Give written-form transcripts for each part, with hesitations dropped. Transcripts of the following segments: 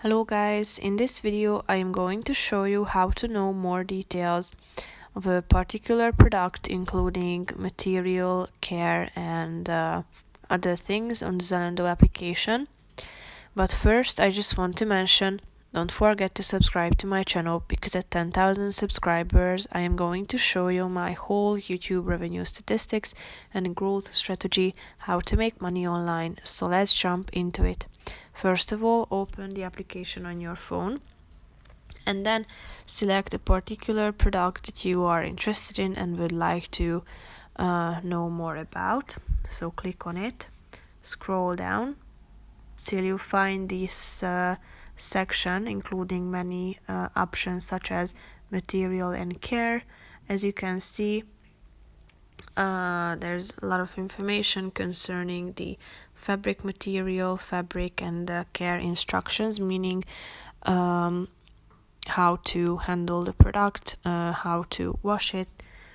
Hello guys, in this video I am going to show you how to know more details of a particular product, including material, care and other things on the Zalando application. But first I just want to mention, don't forget to subscribe to my channel, because at 10,000 subscribers I am going to show you my whole YouTube revenue statistics and growth strategy, how to make money online. So let's jump into it. First of all, open the application on your phone and then select a particular product that you are interested in and would like to know more about. So click on it, scroll down till you find this section including many options such as material and care. As you can see, there's a lot of information concerning the fabric material, fabric and care instructions, meaning how to handle the product, how to wash it,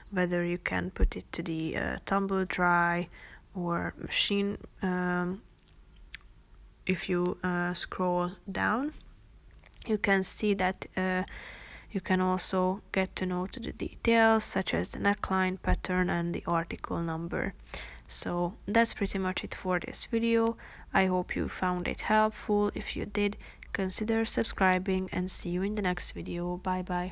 whether you can put it to the tumble dry or machine. If you scroll down, you can see that you can also get to know the details such as the neckline pattern and the article number. So that's pretty much it for this video. I hope you found it helpful. If you did, consider subscribing and see you in the next video. Bye bye.